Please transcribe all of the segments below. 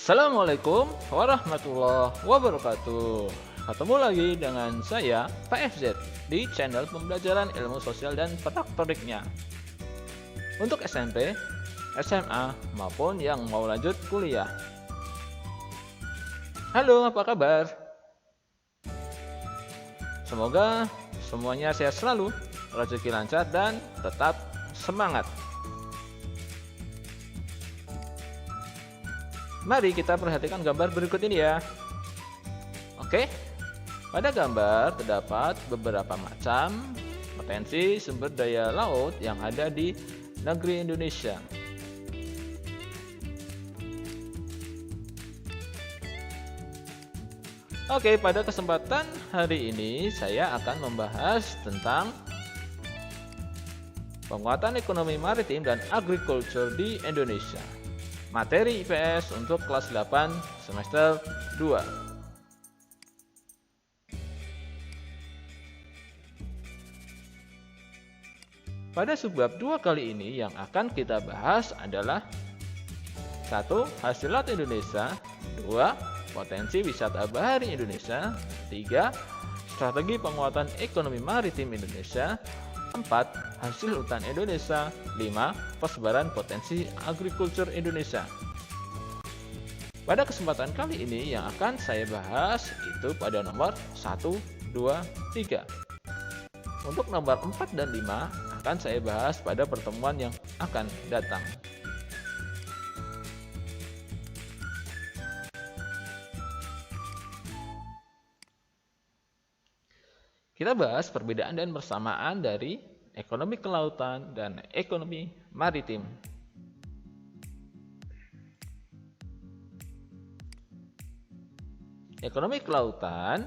Assalamualaikum warahmatullahi wabarakatuh. Ketemu lagi dengan saya, Pak FZ, di channel pembelajaran ilmu sosial dan prakteknya. Untuk SMP, SMA, maupun yang mau lanjut kuliah. Halo, apa kabar? Semoga semuanya sehat selalu, rezeki lancar, dan tetap semangat. Mari kita perhatikan gambar berikut ini ya. Oke, pada gambar terdapat beberapa macam potensi sumber daya laut yang ada di negeri Indonesia. Oke, pada kesempatan hari ini saya akan membahas tentang penguatan ekonomi maritim dan agriculture di Indonesia. Materi IPS untuk kelas 8 semester 2. Pada subbab 2 kali ini yang akan kita bahas adalah 1. Hasil laut Indonesia, 2. Potensi wisata bahari Indonesia, 3. Strategi penguatan ekonomi maritim Indonesia, 4. Hasil hutan Indonesia, 5. Persebaran potensi agriculture Indonesia. Pada kesempatan kali ini yang akan saya bahas itu pada nomor 1, 2, 3. Untuk nomor 4 dan 5 akan saya bahas pada pertemuan yang akan datang. Kita bahas perbedaan dan persamaan dari ekonomi kelautan dan ekonomi maritim. Ekonomi kelautan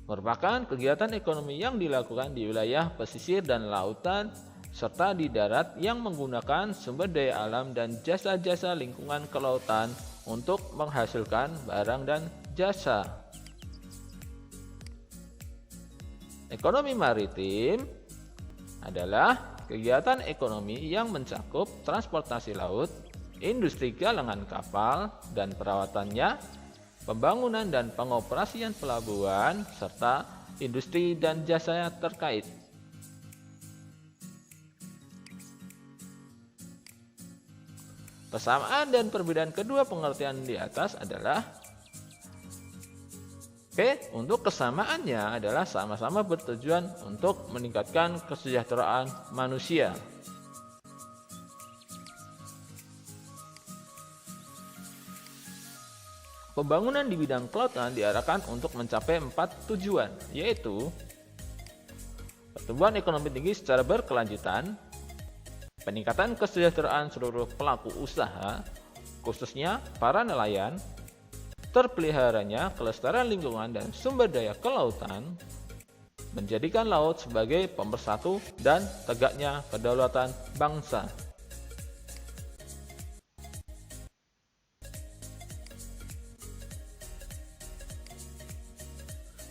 merupakan kegiatan ekonomi yang dilakukan di wilayah pesisir dan lautan serta di darat yang menggunakan sumber daya alam dan jasa-jasa lingkungan kelautan untuk menghasilkan barang dan jasa. Ekonomi maritim adalah kegiatan ekonomi yang mencakup transportasi laut, industri galangan kapal dan perawatannya, pembangunan dan pengoperasian pelabuhan, serta industri dan jasa terkait. Persamaan dan perbedaan kedua pengertian di atas adalah untuk kesamaannya adalah sama-sama bertujuan untuk meningkatkan kesejahteraan manusia. Pembangunan di bidang kelautan diarahkan untuk mencapai 4 tujuan, yaitu pertumbuhan ekonomi tinggi secara berkelanjutan, peningkatan kesejahteraan seluruh pelaku usaha, khususnya para nelayan, terpeliharanya kelestarian lingkungan dan sumber daya kelautan, menjadikan laut sebagai pemersatu dan tegaknya kedaulatan bangsa.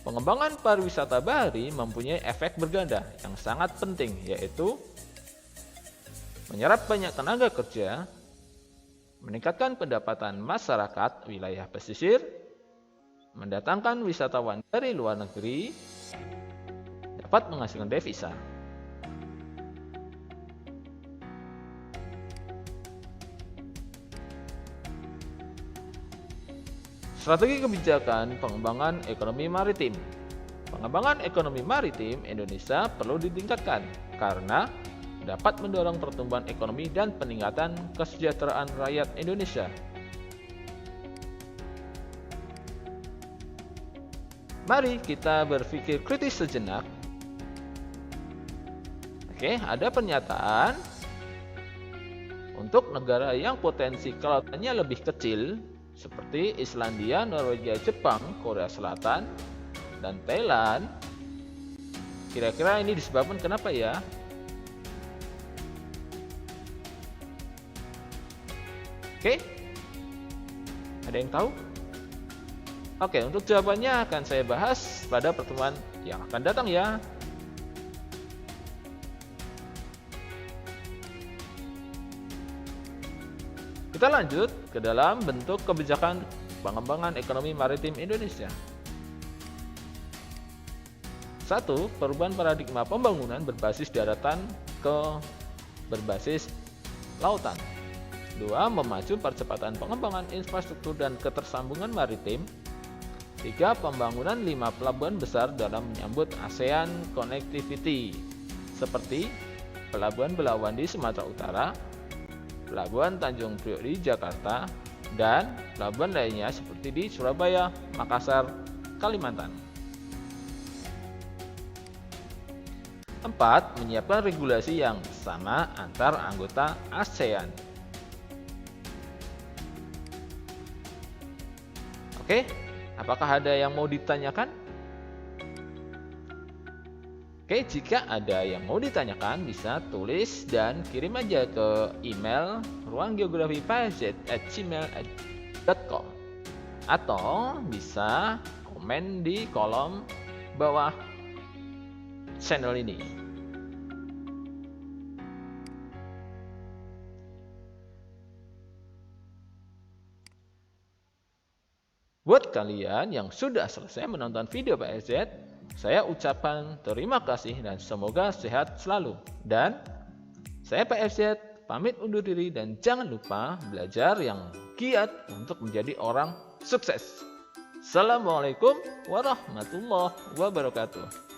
Pengembangan pariwisata bahari mempunyai efek berganda yang sangat penting, yaitu menyerap banyak tenaga kerja, meningkatkan pendapatan masyarakat wilayah pesisir, mendatangkan wisatawan dari luar negeri, dapat menghasilkan devisa. Strategi kebijakan pengembangan ekonomi maritim. Pengembangan ekonomi maritim Indonesia perlu ditingkatkan karena dapat mendorong pertumbuhan ekonomi dan peningkatan kesejahteraan rakyat Indonesia. Mari kita berpikir kritis sejenak. Ada pernyataan untuk negara yang potensi kelautannya lebih kecil seperti Islandia, Norwegia, Jepang, Korea Selatan, dan Thailand. Kira-kira ini disebabkan kenapa ya? Ada yang tahu? Untuk jawabannya akan saya bahas pada pertemuan yang akan datang ya. Kita lanjut ke dalam bentuk kebijakan pengembangan ekonomi maritim Indonesia. 1. Perubahan paradigma pembangunan berbasis daratan ke berbasis lautan. 2. Memacu percepatan pengembangan infrastruktur dan ketersambungan maritim. 3. Pembangunan 5 pelabuhan besar dalam menyambut ASEAN Connectivity, seperti Pelabuhan Belawan di Sumatera Utara, Pelabuhan Tanjung Priok di Jakarta, dan pelabuhan lainnya seperti di Surabaya, Makassar, Kalimantan. 4. Menyiapkan regulasi yang sama antar anggota ASEAN. Oke, apakah ada yang mau ditanyakan? Oke, jika ada yang mau ditanyakan bisa tulis dan kirim aja ke email ruanggeografi@gmail.com atau bisa komen di kolom bawah channel ini. Buat kalian yang sudah selesai menonton video PSZ, saya ucapkan terima kasih dan semoga sehat selalu. Dan saya PSZ pamit undur diri dan jangan lupa belajar yang giat untuk menjadi orang sukses. Assalamualaikum warahmatullahi wabarakatuh.